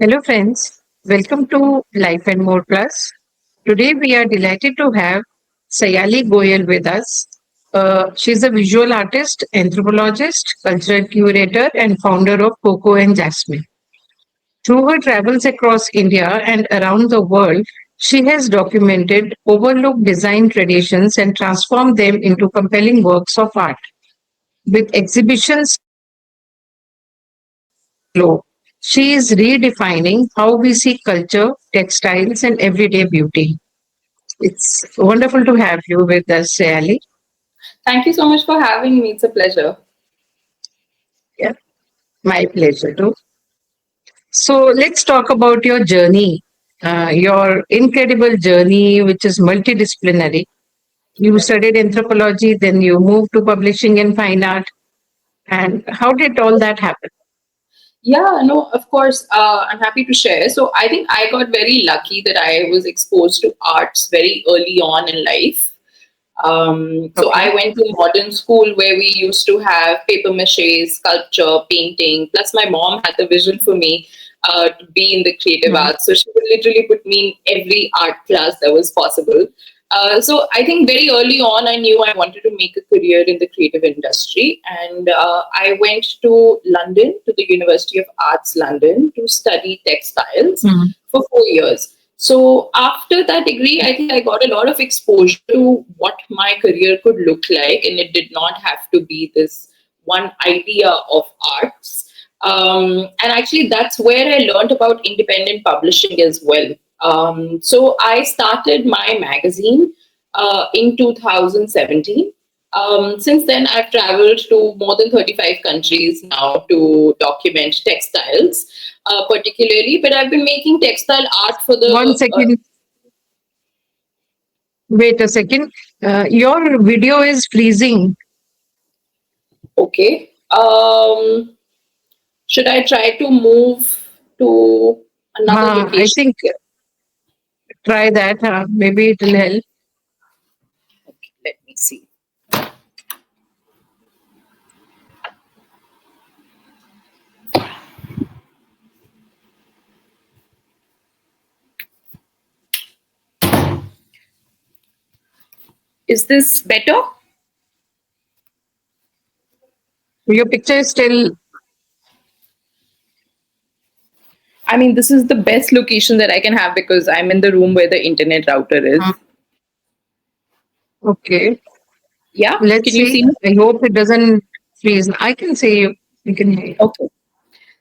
Hello, friends. Welcome to Life and More Plus. Today, we are delighted to have Sayali Goyal with us. She's a visual artist, anthropologist, cultural curator, and founder of Coco and Jasmine. Through her travels across India and around the world, she has documented overlooked design traditions and transformed them into compelling works of art. With exhibitions globe, she is redefining how we see culture, textiles, and everyday beauty. It's wonderful to have you with us, Ali. Thank you so much for having me. It's a pleasure. Yeah, my pleasure too. So let's talk about your journey, your incredible journey, which is multidisciplinary. You studied anthropology, then you moved to publishing and fine art. And how did all that happen? Yeah, no, of course, I'm happy to share. So I think I got very lucky that I was exposed to arts very early on in life. So Okay. I went to modern school where we used to have paper mache, sculpture, painting. Plus, my mom had the vision for me to be in the creative Mm. arts. So she would literally put me in every art class that was possible. So I think very early on, I knew I wanted to make a career in the creative industry, and I went to London, to the University of Arts London, to study textiles Mm. for 4 years. So after that degree, I think I got a lot of exposure to what my career could look like, and it did not have to be this one idea of arts. And actually, that's where I learned about independent publishing as well. So I started my magazine in 2017. Since then, I've traveled to more than 35 countries now to document textiles, particularly. But I've been making textile art for One the. second. Wait a second. Your video is freezing. Okay. Should I try to move to another I location? think try that. Maybe it will help. Okay, let me see. Is this better? Your picture is still. I mean, this is the best location that I can have because I'm in the room where the internet router is. Okay. Yeah, Let's can you see. see me? I hope it doesn't freeze. I can see you. You can hear you. Okay.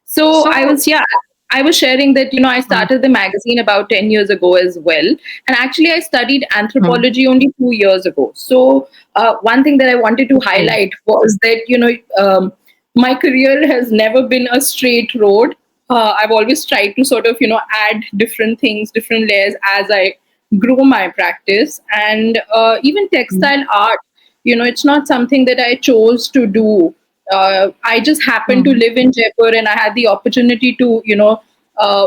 So So, I was sharing that, I mm, started the magazine about 10 years ago as well. And actually, I studied mm, anthropology only 2 years ago. So, one thing that I wanted to okay. highlight was that, my career has never been a straight road. I've always tried to sort of, add different things, different layers as I grow my practice. And even Mm, textile art, it's not something that I chose to do. I just happened to mm, live in Jaipur and I had the opportunity to,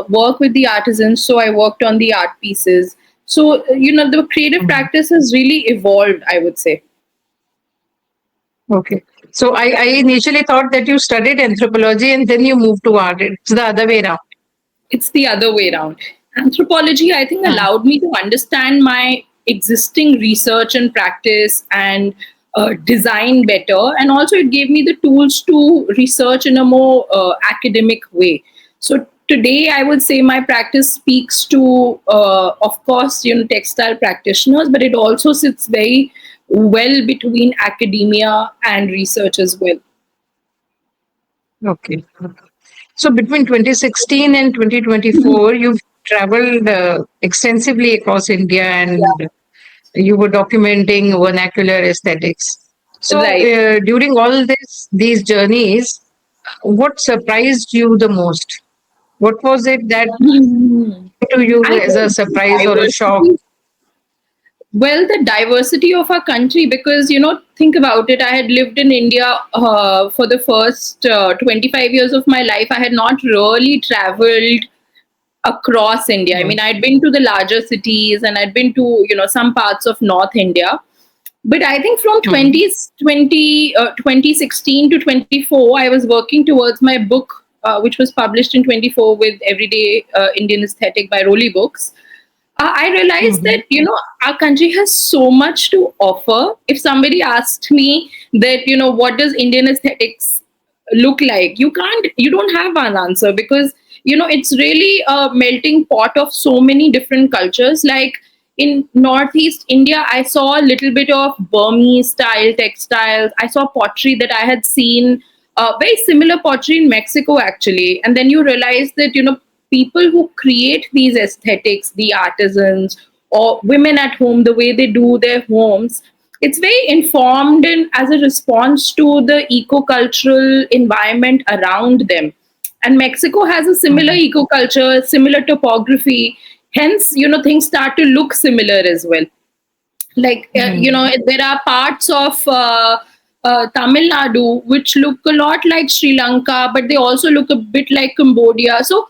work with the artisans. So I worked on the art pieces. So, the creative mm. practice has really evolved, I would say. Okay. So, I initially thought that you studied anthropology and then you moved to art. It's the other way around. It's the other way around. Anthropology, I think, Mm, allowed me to understand my existing research and practice and design better. And also, it gave me the tools to research in a more academic way. So, today, I would say my practice speaks to, of course, textile practitioners, but it also sits very well between academia and research as well. okay. So, between 2016 and 2024, you've traveled extensively across India and you were documenting vernacular aesthetics. So, Right. during all these journeys, what surprised you the most? What was it that Mhm. to you I as a think surprise or a shock? diversity. Well, the diversity of our country, because, think about it. I had lived in India for the first 25 years of my life. I had not really traveled across India. I Mm, mean, I'd been to the larger cities and I'd been to, some parts of North India. But I think from mm, 2016 to 24, I was working towards my book which was published in 24 with Everyday Indian Aesthetic by Rolly Books, I realized Mhm. that, our country has so much to offer. If somebody asked me that, what does Indian aesthetics look like, you don't have an answer, because, it's really a melting pot of so many different cultures. Like in Northeast India, I saw a little bit of Burmese style textiles. I saw pottery that I had seen, very similar pottery in Mexico, actually. And then you realize that, people who create these aesthetics, the artisans or women at home, the way they do their homes, it's very informed and as a response to the eco-cultural environment around them. And Mexico has a similar Mhm. eco-culture, similar topography. Hence, things start to look similar as well. Like, Mhm. there are parts of Tamil Nadu which look a lot like Sri Lanka, but they also look a bit like Cambodia. So,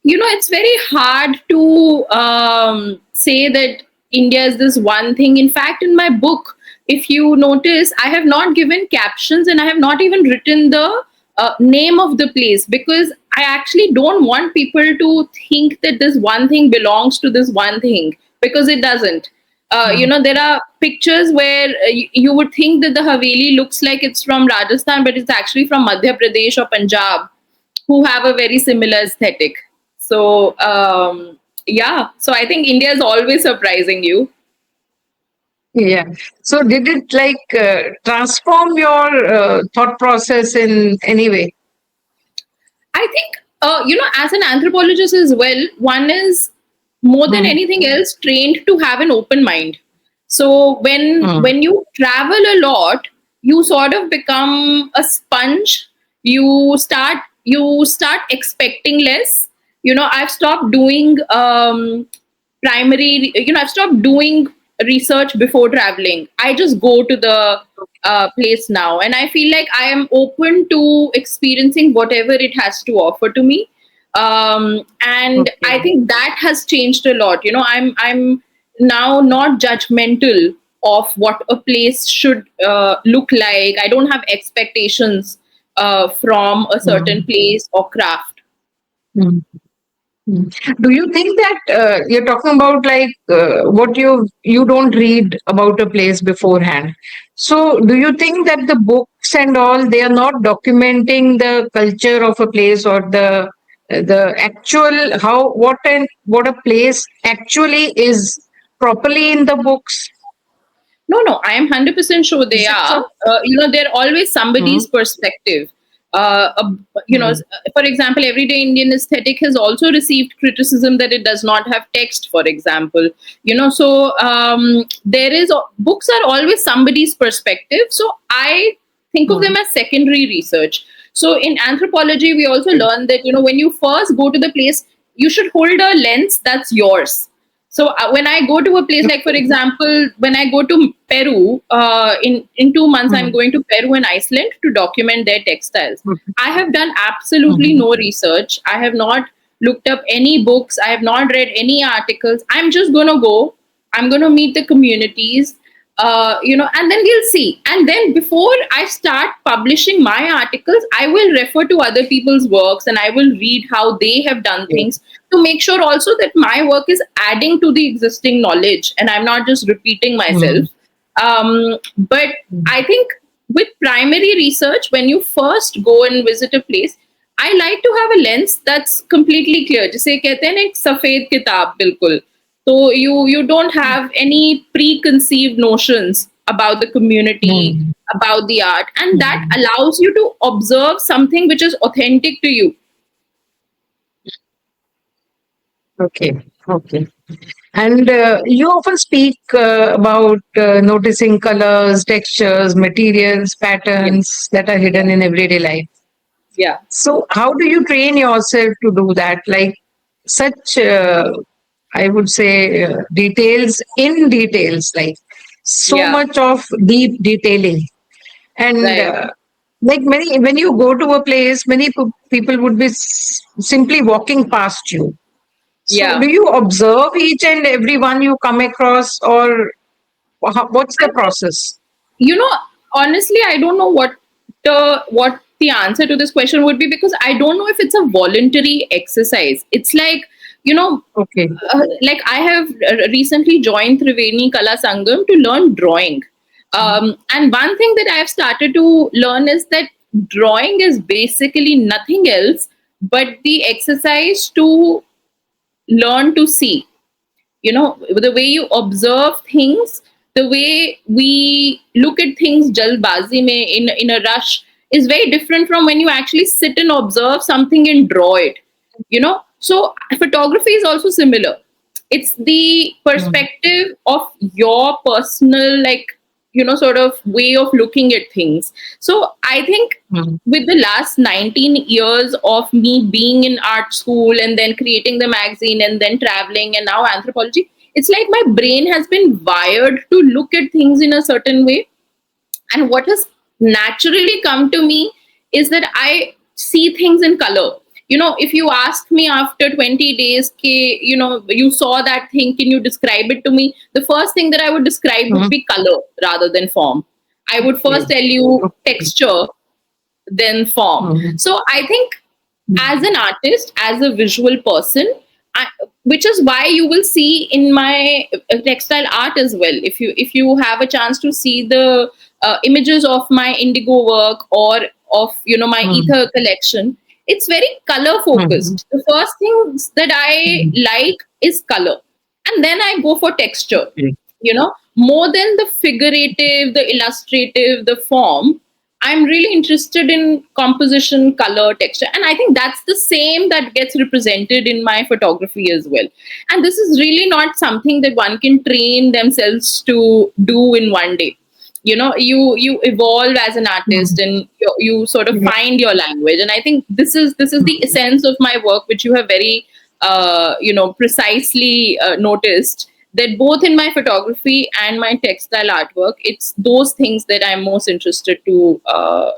it's very hard to say that India is this one thing. In fact, in my book, if you notice, I have not given captions and I have not even written the name of the place, because I actually don't want people to think that this one thing belongs to this one thing, because it doesn't. Mhm. There are pictures where you would think that the Haveli looks like it's from Rajasthan, but it's actually from Madhya Pradesh or Punjab, who have a very similar aesthetic. So, yeah, so I think India is always surprising you. Yeah. So did it like transform your thought process in any way? I think, as an anthropologist as well, one is more than Mhm. anything else trained to have an open mind. So Mhm. when you travel a lot, you sort of become a sponge. You start expecting less. I've stopped doing I've stopped doing research before traveling. I just go to the place now, and I feel like I am open to experiencing whatever it has to offer to me. And I Okay. think that has changed a lot. I'm now not judgmental of what a place should look like. I don't have expectations from a certain Mhm. place or craft. Mhm. Mm. Do you think that you're talking about like what you don't read about a place beforehand? So do you think that the books and all, they are not documenting the culture of a place, or the actual how what a place actually is properly in the books? No, no, I am 100% sure they Is it are. so? They're always somebody's Mm. perspective. Mm. For example, Everyday Indian Aesthetic has also received criticism that it does not have text, for example. So there is, books are always somebody's perspective. So I think of them Mm. as secondary research. So in anthropology, we also learn that, when you first go to the place, you should hold a lens that's yours. So when I go to a place, like for Okay. example, when I go to Peru, in 2 months, I'm Mm. going to Peru and Iceland to document their textiles. Okay. I have done absolutely Mhm. no research. I have not looked up any books. I have not read any articles. I'm just going to go. I'm going to meet the communities, and then we'll see. And then before I start publishing my articles, I will refer to other people's works and I will read how they have done Okay. things, to make sure also that my work is adding to the existing knowledge and I'm not just repeating myself. Mm. But Mm. I think with primary research, when you first go and visit a place, I like to have a lens that's completely clear. जिसे कहते हैं ना एक सफेद किताब बिल्कुल. So you don't have any preconceived notions about the community, Mm. about the art, and that Mm. allows you to observe something which is authentic to you. Okay. Okay. And you often speak about noticing colors, textures, materials, Yeah, patterns that are yeah, hidden in everyday life. yeah. So, how do you train yourself to do that? Like such, I would say, details in details, like so Yeah, much of deep detailing. And right. like many, when you go to a place, many people would be simply walking past you. So, Yeah. do you observe each and every one you come across, or what's I the think, process? you know, honestly, I don't know what the answer to this question would be because I don't know if it's a voluntary exercise. It's like, you know, Okay. like I have recently joined Triveni Kala Sangam to learn drawing. And one thing that I have started to learn is that drawing is basically nothing else but the exercise to learn to see. You know, the way you observe things, the way we look at things jalbazi mein in a rush is very different from when you actually sit and observe something and draw it, you know. So photography is also similar. It's the Mm. perspective of your personal, like, you know, sort of way of looking at things. So I think Mm. with the last 19 years of me being in art school and then creating the magazine and then traveling and now anthropology, it's like my brain has been wired to look at things in a certain way. And what has naturally come to me is that I see things in color. You know, if you ask me after 20 days, you know, you saw that thing, can you describe it to me? The first thing that I would describe would Mm. be color rather than form. I would first Okay. tell you Okay. texture, then form. Mm. So I think as Mm. an artist, as a visual person, I, which is why you will see in my textile art as well. If you have a chance to see the images of my indigo work or of, you know, my Mm. ether collection, it's very color Mm. focused. The first things that I Mm. like is color, and then I go for texture. Okay. You know, more than the figurative, the illustrative, the form, I'm really interested in composition, color, texture. And I think that's the same that gets represented in my photography as well. And this is really not something that one can train themselves to do in one day. You know, you evolve as an artist Mm. and you sort of Yeah. find your language. And I think this is the Mm. essence of my work, which you have very you know, precisely noticed, that both in my photography and my textile artwork, it's those things that I'm most interested to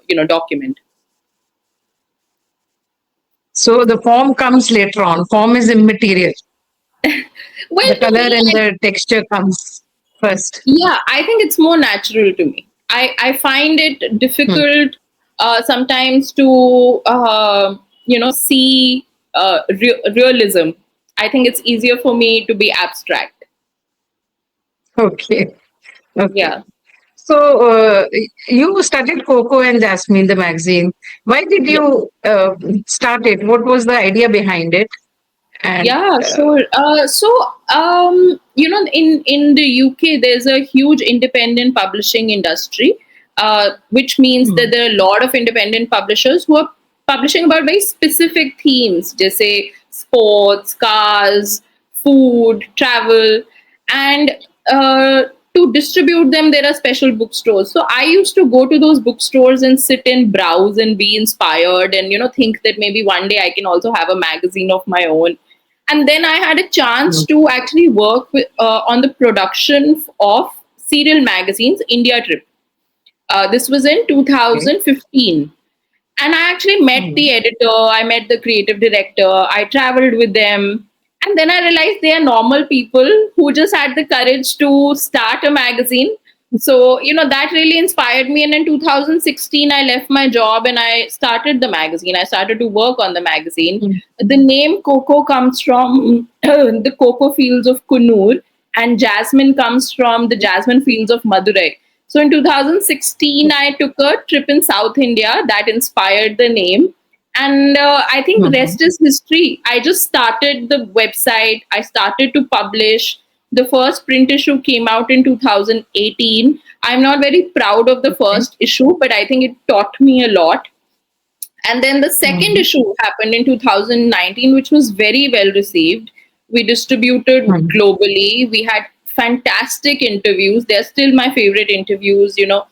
you know, document. So the form comes later on. Form is immaterial. Well, The to color me, and the texture comes first. yeah, I think it's more natural to me. I find it Mm. difficult sometimes to you know, see realism. I think it's easier for me to be abstract. Okay. Okay. Yeah. So you started Coco and Jasmine, the magazine. Why did Yeah. you start it? What was the idea behind it? And Yeah, sure. You know, in the UK, there's a huge independent publishing industry, which means that mm, there are a lot of independent publishers who are publishing about very specific themes, just say sports, cars, food, travel, and uh, to distribute them, there are special bookstores. So I used to go to those bookstores and sit and browse and be inspired, and, you know, think that maybe one day I can also have a magazine of my own. And then I had a chance mm, to actually work with, on the production of serial magazines India Trip. This was in okay. 2015, and I actually met the Mm, editor, I met the creative director, I traveled with them, and then I realized they are normal people who just had the courage to start a magazine. So, you know, that really inspired me. And in 2016, I left my job and I started the magazine. I started to work on the magazine. mm, The name Coco comes from the cocoa fields of Kunur, and Jasmine comes from the jasmine fields of Madurai. So in 2016, I took a trip in South India that inspired the name. And I think the mm, rest is history. I just started the website, I started to publish. The first print issue came out in 2018. I'm not very proud of the okay. first issue, but I think it taught me a lot. And then the second Mm, issue happened in 2019, which was very well received. We distributed mm, globally. We had fantastic interviews. They're still my favorite interviews. You know,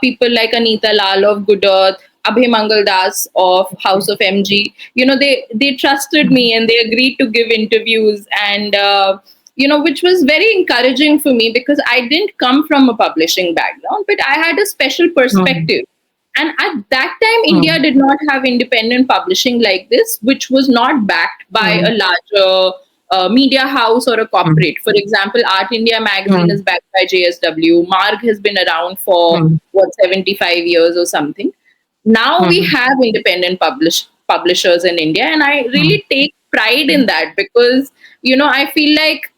people like Anita Lal of Good Earth, Abhay Mangal Das of okay. House of MG. You know, they trusted Mm, me and they agreed to give interviews, and you know, which was very encouraging for me because I didn't come from a publishing background, but I had a special mm, perspective. And at that time, India mm, did not have independent publishing like this, which was not backed by a mm, larger media house or a mm, corporate. For example, Art India magazine is mm, backed by JSW. Marg has been around for mm, what, 75 years or something. Now we Mm, have independent publishers in India, and I mm, really take pride in that, because I feel like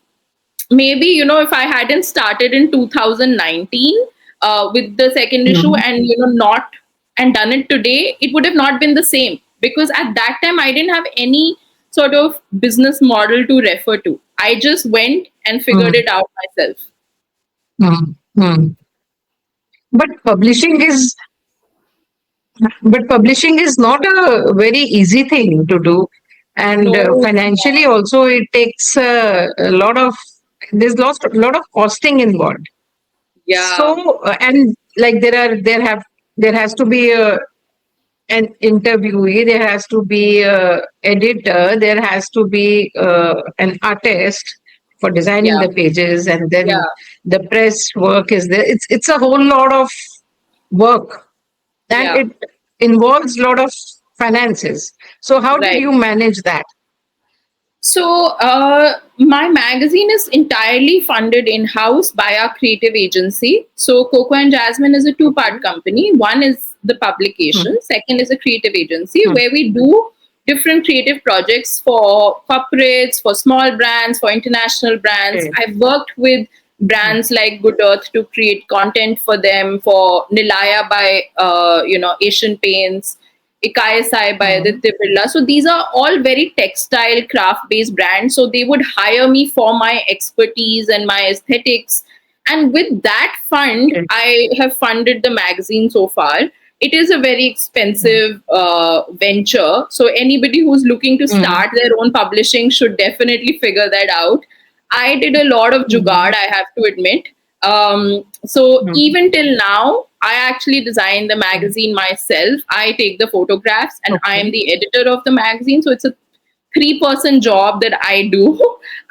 maybe if I hadn't started in 2019 with the second issue, mm, and not and done it today, it would have not been the same, because at that time I didn't have any sort of business model to refer to. I just went and figured mm, it out myself. mm, mm. But publishing is but publishing is not a very easy thing to do, and No, it's financially not. also it takes a lot of there's lot of costing involved. Yeah, So and like there has to be an interviewee, there has to be a editor, there has to be an artist for designing yeah, the pages, and yeah, then the press work is there. It's a whole lot of work, and yeah. it involves a lot of finances. So how did Right. you manage that? So, my magazine is entirely funded in house by our creative agency. So, Coco and Jasmine is a two-part company. One is the Hmm, publication, second is a creative agency hmm, where we do different creative projects for corporates, for small brands, for international brands. okay. I've worked with Hmm, brands like Good Earth to create content for them, for Nilaya by Asian Paints, Ikai Sai by hmm, Aditya Birla. So these are all very textile craft based brands. So they would hire me for my expertise and my aesthetics. And with that fund, okay. I have funded the magazine so far. It is a very Hmm, expensive venture. So anybody who's looking to hmm, start their own publishing should definitely figure that out. I did a lot of hmm, jugaad, I have to admit. So hmm, even till now, I actually design the hmm. magazine myself. I take the photographs and I am Okay. the editor of the magazine. So it's a three-person job that I do.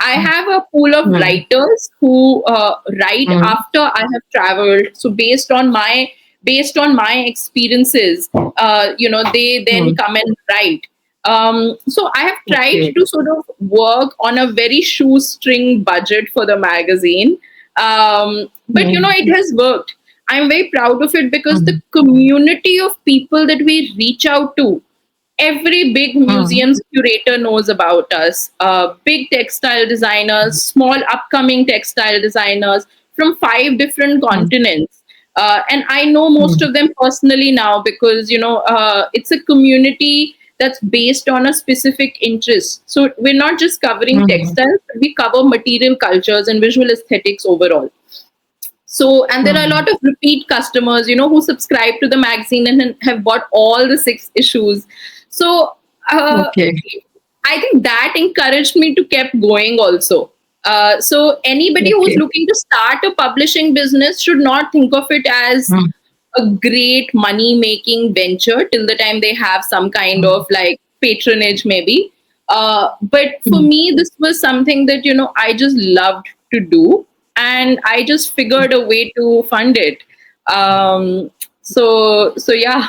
I Hmm, have a pool of hmm, writers who write hmm, after I have traveled. So based on my experiences, they then hmm. come and write. So I have tried Okay. to sort of work on a very shoestring budget for the magazine, but Hmm, it has worked. I'm very proud of it because the hmm, community of people that we reach out to, every big hmm, museum's curator knows about us. Big textile designers, small upcoming textile designers from 5 different hmm, continents. And I know most hmm, of them personally now, because it's a community that's based on a specific interest. So we're not just covering hmm, textiles, but we cover material cultures and visual aesthetics overall. So, and there are a hmm. lot of repeat customers, who subscribe to the magazine and have bought all the 6 issues. So, uh, Okay. I think that encouraged me to keep going also. So, anybody who's Okay. looking to start a publishing business should not think of it as Hmm, a great money making venture till the time they have some kind hmm, of like patronage, maybe. But for hmm. me, this was something that, I just loved to do. And I just figured a way to fund it. So yeah.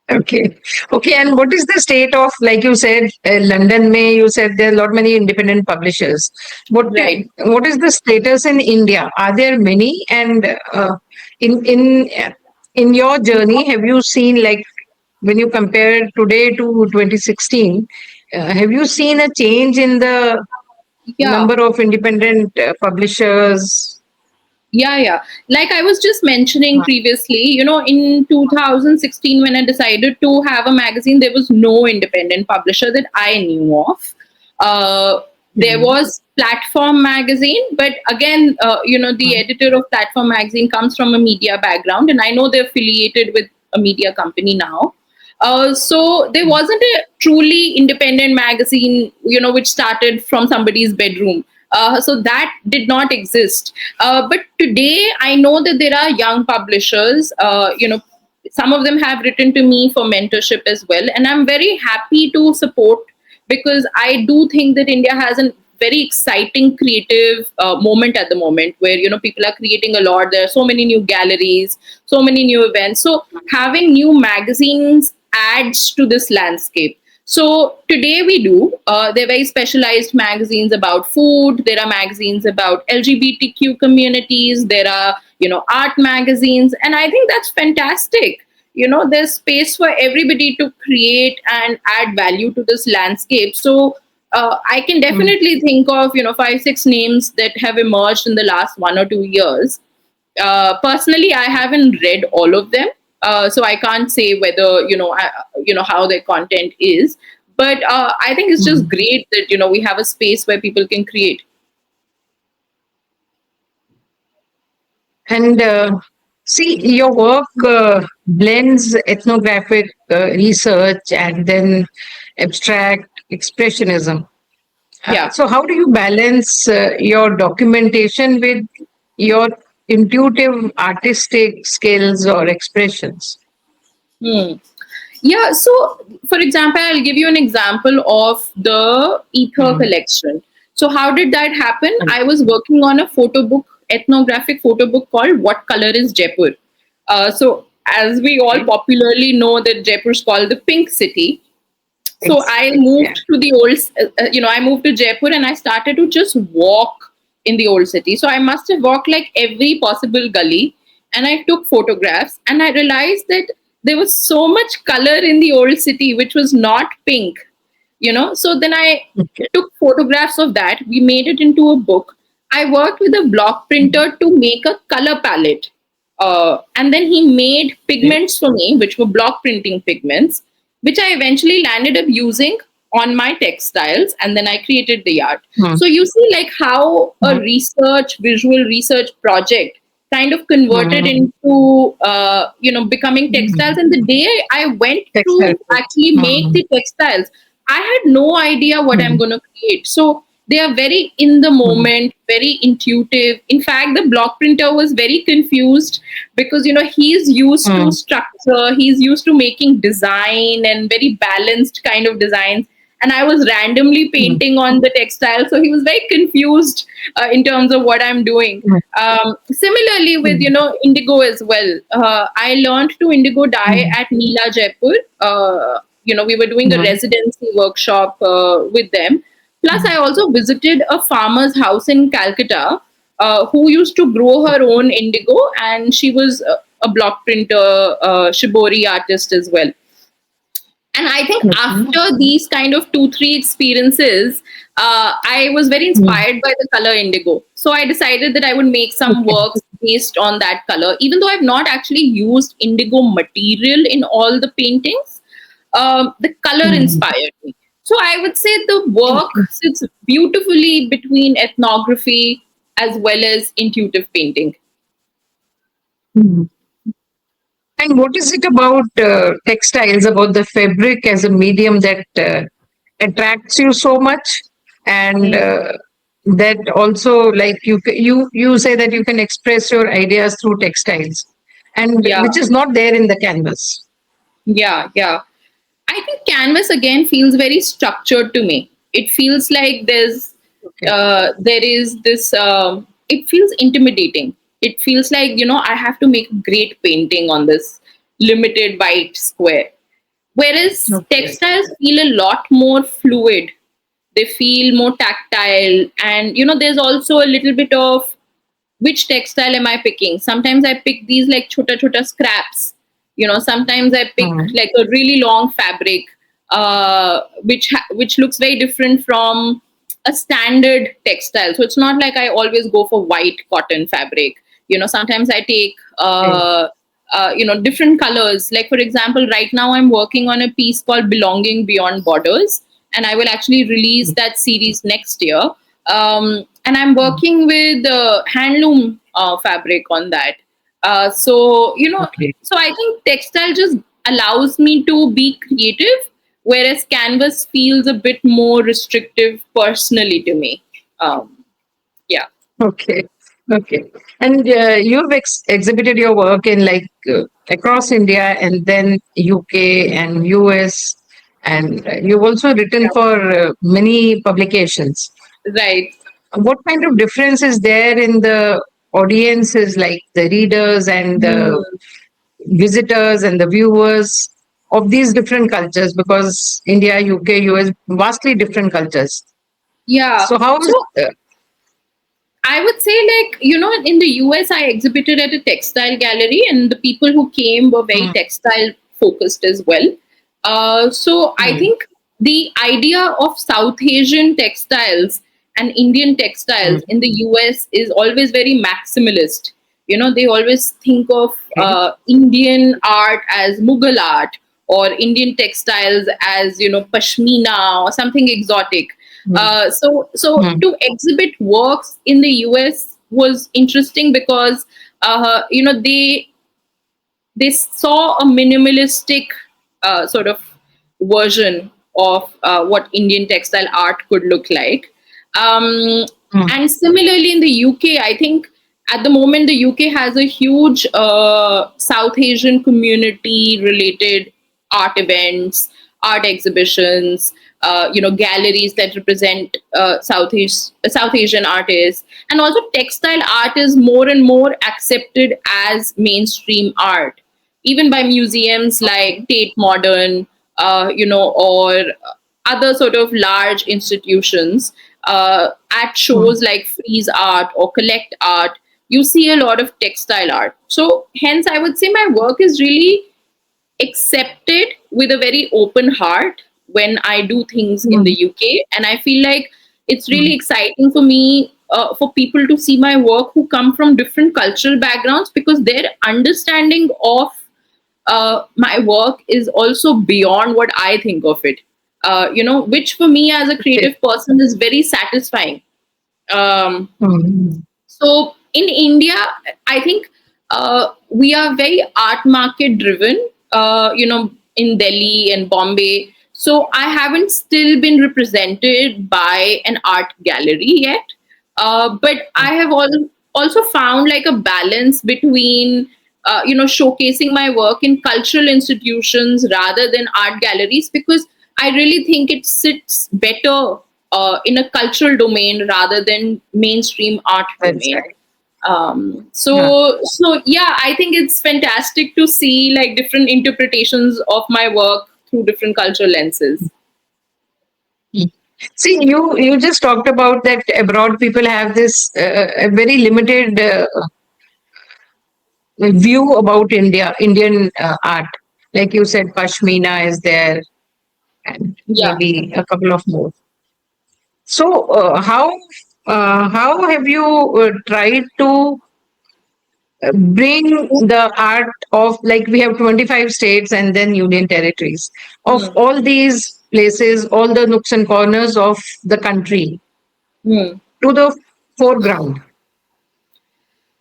Okay. Okay. And what is the state of, like you said, London May, you said there are a lot many independent publishers. Right. What is the status in India? Are there many? And in in in your journey, have you seen, like, when you compare today to 2016, have you seen a change in the Yeah. number of independent publishers? Yeah. Like I was just mentioning previously, in 2016, when I decided to have a magazine, there was no independent publisher that I knew of. There Mhm. was Platform Magazine, but again, the editor of Platform Magazine comes from a media background, and I know they're affiliated with a media company now. So there wasn't a truly independent magazine, which started from somebody's bedroom. So that did not exist. But today, I know that there are young publishers. Some of them have written to me for mentorship as well, and I'm very happy to support, because I do think that India has a very exciting creative moment at the moment, where people are creating a lot. There are so many new galleries, so many new events. So having new magazines adds to this landscape. So today we do. There are very specialized magazines about food. There are magazines about LGBTQ communities. There are art magazines. And I think that's fantastic. There's space for everybody to create and add value to this landscape. So I can Mm. definitely think of, 5, 6 names that have emerged in the last 1 or 2 years. Personally, I haven't read all of them, so I can't say whether how their content is. But I think it's just Mm. great that we have a space where people can create. And see, your work blends ethnographic research and then abstract expressionism. Yeah. So, how do you balance your documentation with your intuitive artistic skills or expressions? Hmm. Yeah, so for example, I'll give you an example of the Ether Mm. collection. So, how did that happen? Mm. I was working on a photo book, ethnographic photo book called What Color is Jaipur? So, as we all Okay. popularly know, that Jaipur is called the Pink City. So, I Yeah. moved to the I moved to Jaipur and I started to just walk in the old city. So, I must have walked like every possible gully and I took photographs and I realized that there was so much color in the old city which was not pink. So then I Okay. took photographs of that. We made it into a book. I worked with a block printer to make a color palette, and then he made Okay. pigments for me, which were block printing pigments, which I eventually landed up using on my textiles, and then I created the art. Mm. So you see, like how a Mm. visual research project kind of converted Mm. into becoming textiles. Mm. And the day I went Textile. to actually make Mm. the textiles, I had no idea what I'm Mm. going to create. So they are very in the Mm. moment, very intuitive. In fact, the block printer was very confused because he's used to Mm. structure, he's used to making design and very balanced kind of designs. And I was randomly Mm. painting on the textile, so he was very confused in terms of what I'm doing. Mm. Similarly, with Mm. indigo as well. I learned to indigo dye Mm. at Neela Jaipur. We were doing a Mm. residency workshop with them. Plus, Mm. I also visited a farmer's house in Calcutta who used to grow her own indigo, and she was a block printer, shibori artist as well. And I think Okay. after these kind of 2 3 experiences, I was very Mm. inspired by the color indigo. So I decided that I would make some Okay. works based on that color, even though I've not actually used indigo material in all the paintings. The color Mm. inspired me. So I would say the work Okay. sits beautifully between ethnography as well as intuitive painting. Mm. And what is it about textiles, about the fabric as a medium that attracts you so much, and Mm. that also, like you say that you can express your ideas through textiles, and Yeah, which is not there in the canvas. yeah. I think canvas again feels very structured to me. It feels like Okay. there is this. It feels intimidating. It feels like I have to make a great painting on this limited white square. Whereas Okay. textiles feel a lot more fluid. They feel more tactile, and there's also a little bit of which textile am I picking? Sometimes I pick these like chota scraps. Sometimes I pick Mm. like a really long fabric, which looks very different from a standard textile. So it's not like I always go for white cotton fabric. Sometimes I take Okay. different colors. Like for example, right now I'm working on a piece called Belonging Beyond Borders, and I will actually release that series next year. And I'm Mm. working with handloom fabric on that. Okay. So I think textile just allows me to be creative, whereas canvas feels a bit more restrictive personally to me. Yeah. Okay. Okay. And you've exhibited your work in like across India and then UK and US, and you've also written for many publications. Right. What kind of difference is there in the audiences, like the readers and the Hmm. visitors and the viewers of these different cultures? Because India, UK, US, vastly different cultures. Yeah. So how is So I would say, like, in the US, I exhibited at a textile gallery, and the people who came were very Mm, textile focused as well. So I mm, think the idea of South Asian textiles and Indian textiles mm. in the US is always very maximalist. They always think of Okay. Indian art as Mughal art, or Indian textiles as, pashmina or something exotic. Mm, So mm, to exhibit works in the US was interesting because they saw a minimalistic sort of version of what Indian textile art could look like. Um, mm. and similarly, in the UK, I think at the moment the UK has a huge South Asian community related art events, art exhibitions, galleries that represent South Asian artists, and also textile art is more and more accepted as mainstream art, even by museums Okay. like Tate Modern, or other sort of large institutions. At Mm, shows like Freeze Art or Collect Art, you see a lot of textile art. So, hence, I would say my work is really accepted with a very open heart when I do things in the mm, UK. And I feel like it's really mm. exciting for me, for people to see my work who come from different cultural backgrounds, because their understanding of my work is also beyond what I think of it. Which for me as a Okay. creative person is very satisfying. Um, Mm, so in India, I think we are very art market driven, in Delhi and Bombay. So I haven't still been represented by an art gallery yet. But I have also found like a balance between, showcasing my work in cultural institutions rather than art galleries, because I really think it sits better in a cultural domain rather than mainstream art well domain. said. Yeah. So yeah, I think it's fantastic to see like different interpretations of my work through different cultural lenses. Mm. See, you just talked about that abroad people have this a very limited view about Indian art. Like you said, Pashmina is there, and Yeah. maybe a couple of more. So, how have you tried to bring the art of, like, we have 25 states and then union territories, of Hmm. all these places, all the nooks and corners of the country, Hmm. to the foreground?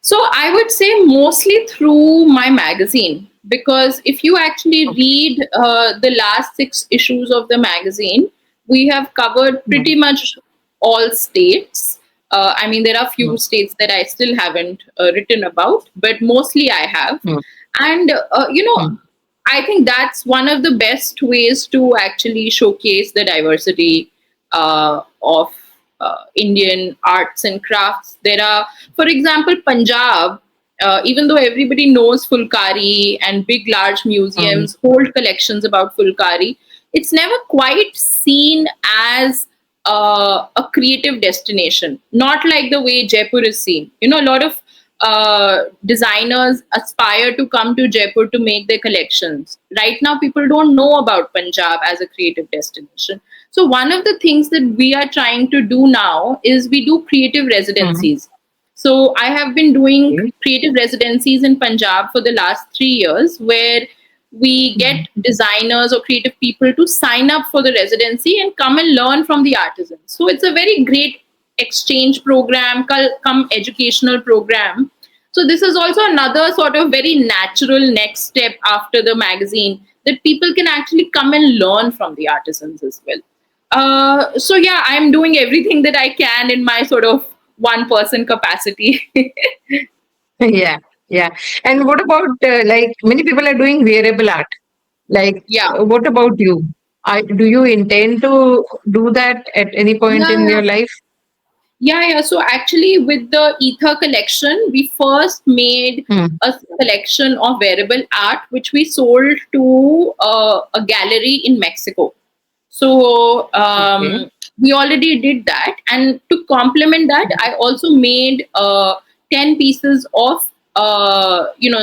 So I would say mostly through my magazine, because if you actually Okay. read the last 6 issues of the magazine, we have covered Mm, pretty much all states. I mean, there are few mm, states that I still haven't written about, but mostly I have. mm, And mm, I think that's one of the best ways to actually showcase the diversity of Indian arts and crafts. There are, for example, Punjab. Even though everybody knows Fulkari and big, large mm, museums hold collections about Fulkari, it's never quite seen as a creative destination. Not like the way Jaipur is seen. A lot of designers aspire to come to Jaipur to make their collections. Right now, people don't know about Punjab as a creative destination. So, one of the things that we are trying to do now is we do creative mm. residencies. So, I have been doing Okay. creative residencies in Punjab for the last 3 years, where we get Mm, designers or creative people to sign up for the residency and come and learn from the artisans. So, it's a very great exchange program, come educational program. So this is also another sort of very natural next step after the magazine, that people can actually come and learn from the artisans as well. So yeah, I'm doing everything that I can in my sort of one person capacity. yeah, yeah. And what about, like, many people are doing wearable art? Like, Yeah. what about you? Do you intend to do that at any point in Yeah. your life? Yeah. So actually, with the Ether collection, we first made Hmm. a collection of wearable art, which we sold to a gallery in Mexico. So Okay. we already did that, and to complement that, I also made 10 pieces of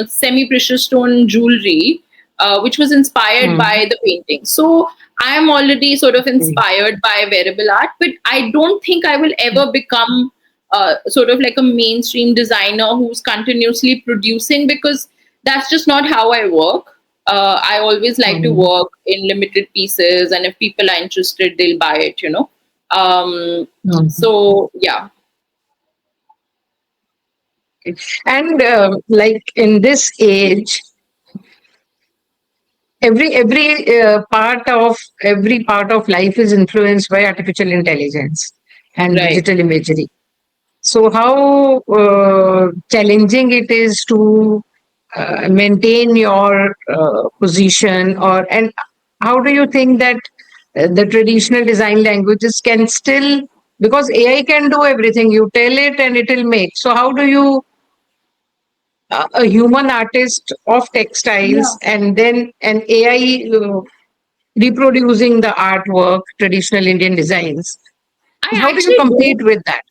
semi precious stone jewelry, which was inspired Mm. by the painting. So I am already sort of Mm. inspired by wearable art, but I don't think I will ever become sort of like a mainstream designer who's continuously producing, because that's just not how I work. I always like to Mm. work in limited pieces, and if people are interested, they'll buy it. Um, Mm. so yeah, And like in this age, every part of life is influenced by artificial intelligence and right. digital imagery. So how challenging it is to maintain your position, or and how do you think that the traditional design languages can still, because AI can do everything, you tell it and it will make. So how do you a human artist of textiles Yeah, and then an AI reproducing the artwork, traditional Indian designs. I How do you actually don't. compete with that?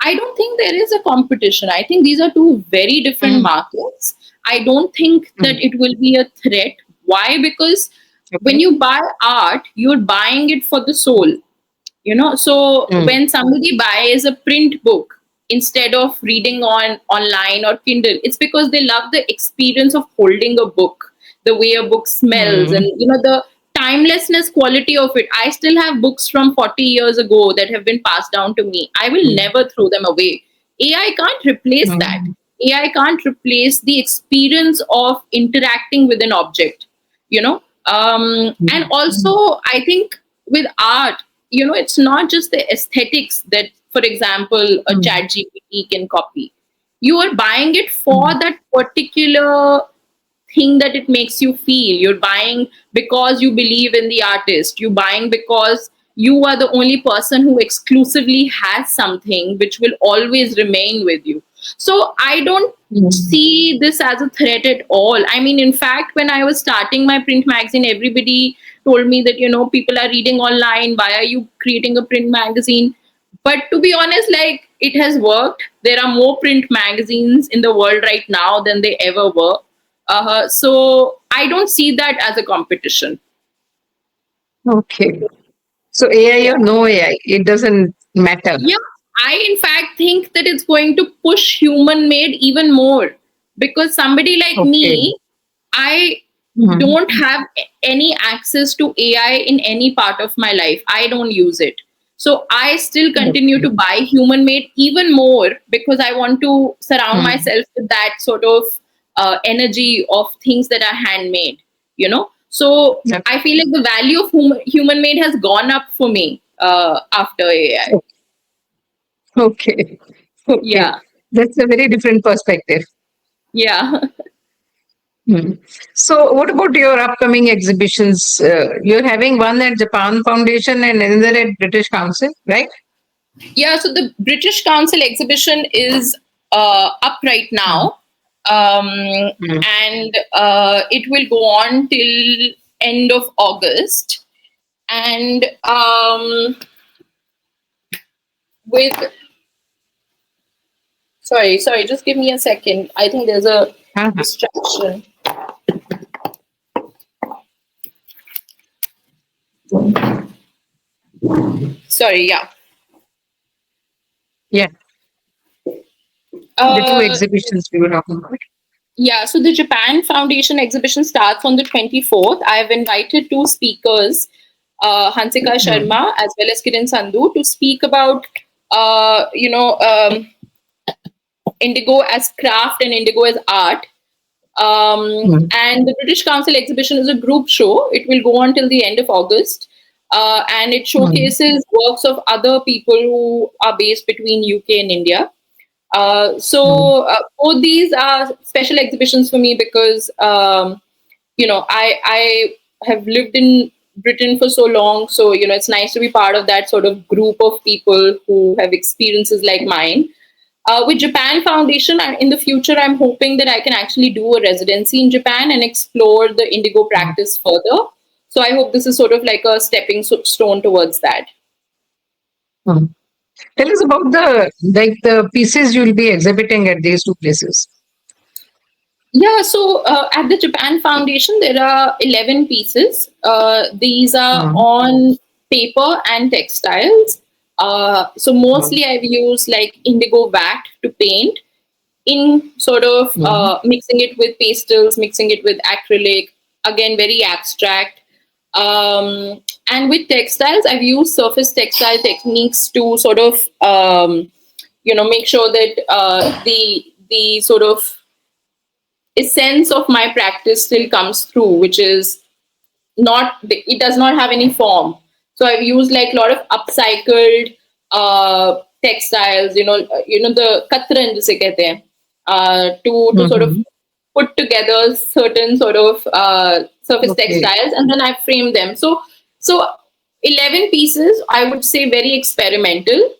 I don't think there is a competition. I think these are two very different Mm. markets. I don't think that Mm. it will be a threat. Why? Because when Okay. you buy art, you're buying it for the soul. So Mm. when somebody buys a print book instead of reading on online or Kindle, it's because they love the experience of holding a book, the way a book smells, and Mm. the timelessness quality of it. I still have books from 40 years ago that have been passed down to me. I will Mm. never throw them away. AI can't replace that. Mm. AI can't replace the experience of interacting with an object, and Mm. also I think with art, it's not just the aesthetics that, for example, a Mm. chat GPT can copy. You are buying it for Mm. that particular thing that it makes you feel. You're buying because you believe in the artist. You're buying because you are the only person who exclusively has something which will always remain with you. So I don't Mm. see this as a threat at all. I mean, in fact, when I was starting my print magazine, everybody told me that, people are reading online. Why are you creating a print magazine? But to be honest, like, it has worked. There are more print magazines in the world right now than they ever were. So I don't see that as a competition. Okay. So AI Yeah. or no AI, it doesn't matter. Yeah, I in fact think that it's going to push human made even more, because somebody like Okay. me, I Mm. don't have any access to AI in any part of my life. I don't use it. So I still continue Okay. to buy human made even more, because I want to surround Mm. myself with that sort of energy of things that are handmade. So Yep. I feel like the value of human made has gone up for me after AI. Okay. Okay. Yeah. That's a very different perspective. Yeah. Hmm. So, what about your upcoming exhibitions? You're having one at Japan Foundation and another at British Council, right? Yeah, so the British Council exhibition is up right Mm. now, Mm. and it will go on till end of August. And with sorry, just give me a second. I think there's a Uh-huh. distraction. Sorry, yeah. Yeah, the two Uh, exhibitions we were talking about. Yeah, so the Japan Foundation exhibition starts on the 24th. I have invited two speakers, Hansika Mm. Sharma as well as Kiran Sandhu, to speak about, indigo as craft and indigo as art. Mm. And the British Council exhibition is a group show. It will go on till the end of August. And it Mm. showcases works of other people who are based between UK and India. Mm. Both these are special exhibitions for me because I have lived in Britain for so long, so it's nice to be part of that sort of group of people who have experiences like mine. With Japan Foundation, in the future, I'm hoping that I can actually do a residency in Japan and explore the indigo Mm. practice further. So I hope this is sort of like a stepping stone towards that. Hmm. Tell us about the pieces you'll be exhibiting at these two places. Yeah, so at the Japan Foundation, there are 11 pieces. These are Hmm. on paper and textiles. So Hmm. mostly I've used like indigo vat to paint in sort of Hmm. mixing it with pastels, mixing it with acrylic, again, very abstract. And with textiles, I've used surface textile techniques to sort of, make sure that the sort of essence of my practice still comes through, which is not, it does not have any form. So I've used like a lot of upcycled textiles, the katran jise kehte hain, to sort of Hmm. put together certain sort of surface Okay. textiles, and then I framed them. So 11 pieces, I would say, very experimental.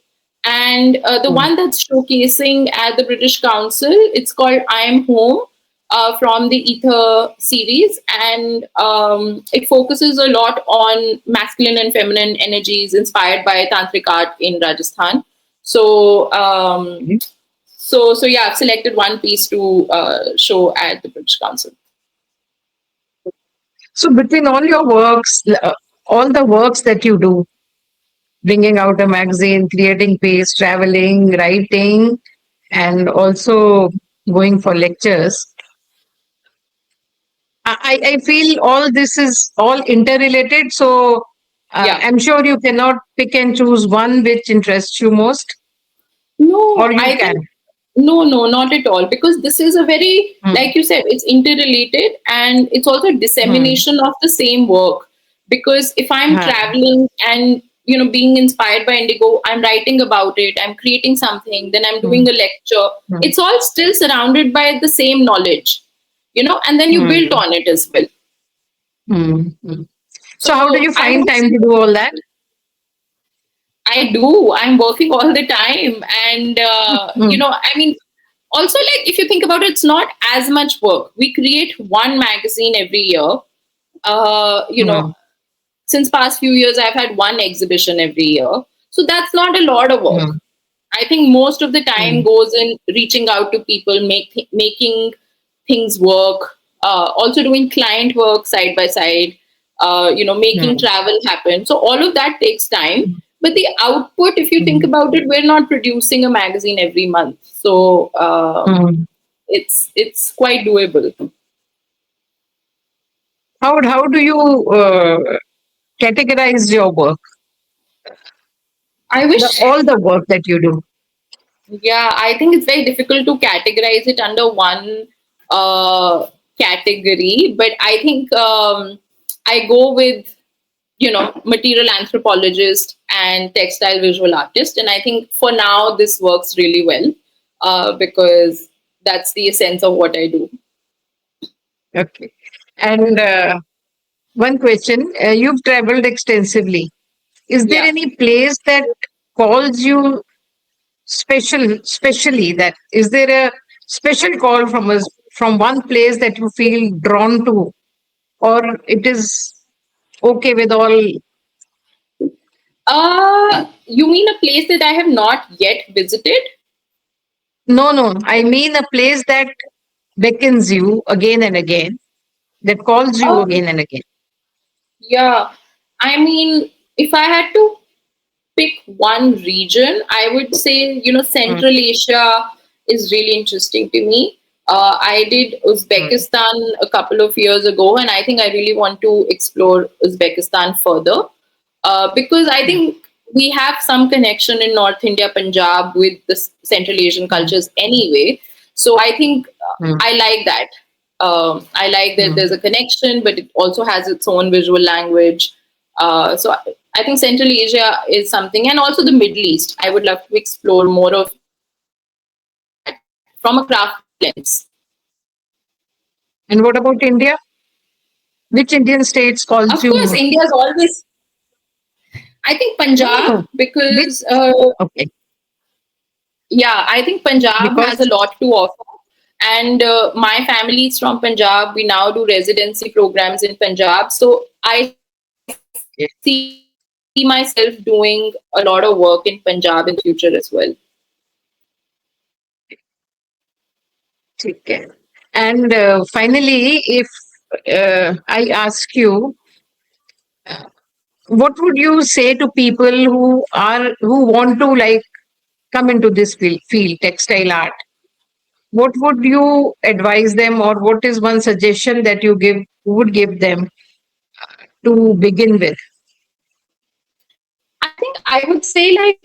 And the Hmm. one that's showcasing at the British Council, it's called I Am Home, from the Ether series, and it focuses a lot on masculine and feminine energies inspired by tantric art in Rajasthan. So, Okay. so yeah, I've selected one piece to show at the British Council. So between all your works, all the works that you do, bringing out a magazine, creating paste, traveling, writing, and also going for lectures, I feel all this is all interrelated. So Yeah. I'm sure you cannot pick and choose one which interests you most, or No, you I can. think no, no, not at all. Because this is a very, Hmm. like you said, it's interrelated, and it's also Hmm. dissemination of the same work. Because if I'm Huh. traveling and being inspired by indigo, I'm writing about it, I'm creating something, then I'm Hmm. doing a lecture. Hmm. It's all still surrounded by the same knowledge, and then you build Hmm. on it as well. Hmm. Hmm. So how do So you I find would time say to do all that? I do. I'm working all the time. And, Hmm. I mean, also, like, if you think about it, it's not as much work. We create one magazine every year. Uh, you know, Hmm. since past few years, I've had one exhibition every year. So that's not a lot of work. Hmm. I think most of the time Hmm. goes in reaching out to people, making things work, also doing client work side by side, making Hmm. travel happen. So all of that takes time. But the output, if you think Hmm. about it, we're not producing a magazine every month, so Hmm. it's quite doable. How do you categorize your work? I wish. All the work that you do. Yeah, I think it's very difficult to categorize it under one uh, category, but I think I go with material anthropologist and textile visual artist, and I think for now this works really well because that's the essence of what I do. Okay. And one question: you've traveled extensively. Is there Yeah. any place that calls you specially? That is there a special call from us from one place that you feel drawn to, or it is okay with all? You mean a place that I have not yet visited? No, no. I mean a place that beckons you again and again, that calls you Oh, again and again. yeah. I mean, if I had to pick one region, I would say, Mm, Central Asia is really interesting to me. I did mm, Uzbekistan a couple of years ago, and I think I really want to explore Uzbekistan further because I mm, think we have some connection in North India, Punjab, with the Central Asian mm, cultures anyway. So I think mm, I like that. I like that mm. there's a connection, but it also has its own visual language. So I think Central Asia is something, and also the Middle East. I would love to explore more of that from a craft lens. And what about India? Which Indian states Of calls course, you? India's always. I think No, no, Punjab no. Which? because Okay, yeah, I think Punjab has because a lot to offer. And my family is from Punjab. We now do residency programs in Punjab. So I see a lot of see myself doing a lot of work in Punjab in future as well. Okay. And finally, if I ask you, what would you say to people who want to like come into this field, textile art? What would you advise them, or what is one suggestion that you would give them to begin with? I think I would say, like,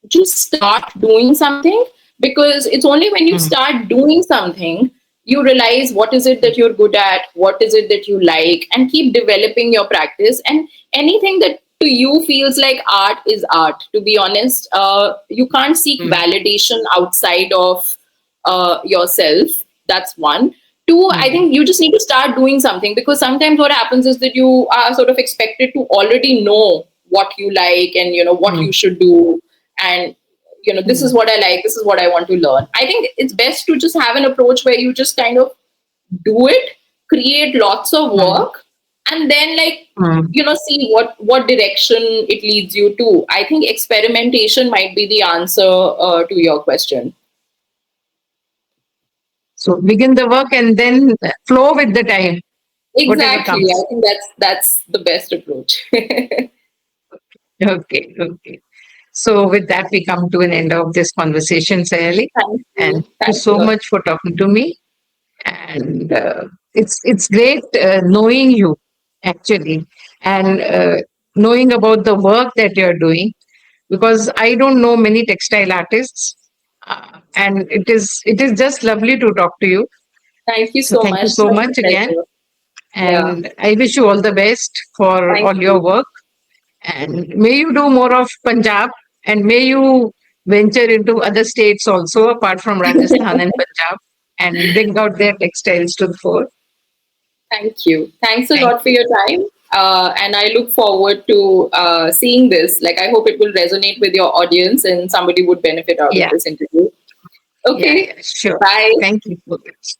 just start doing something, because it's only when you Mm, start doing something you realize what is it that you're good at, what is it that you like, and keep developing your practice. And anything that to you feels like art is art, to be honest. You can't seek mm, validation outside of yourself. That's one. Two, I mm, think you just need to start doing something, because sometimes what happens is that you are sort of expected to already know what you like and what mm, you should do. And this is mm, what I like, this is what I want to learn. I think it's best to just have an approach where you just kind of do it, create lots of mm, work, and then, like, mm. see what direction it leads you to. I think experimentation might be the answer to your question. So begin the work and then flow with the time, whatever Exactly, I comes. think that's the best approach. Okay, okay. So with that, we come to an end of this conversation, Sayali. Thank And you, thank you thanks a so lot. much for talking to me. And it's great knowing you actually, and knowing about the work that you're doing, because I don't know many textile artists, and it is just lovely to talk to you. Thank you So so thank you much, so such a much again, pleasure. Yeah, and I wish you all the best for thank all your you. work. And may you do more of Punjab, and may you venture into other states also, apart from Rajasthan and Punjab, and bring out their textiles to the fore. Thank you. Thanks a Thank lot for you. your time. And I look forward to seeing this. Like, I hope it will resonate with your audience and somebody would benefit out of Yeah, this interview. yeah, Okay. yeah, sure. Bye. Thank you so much.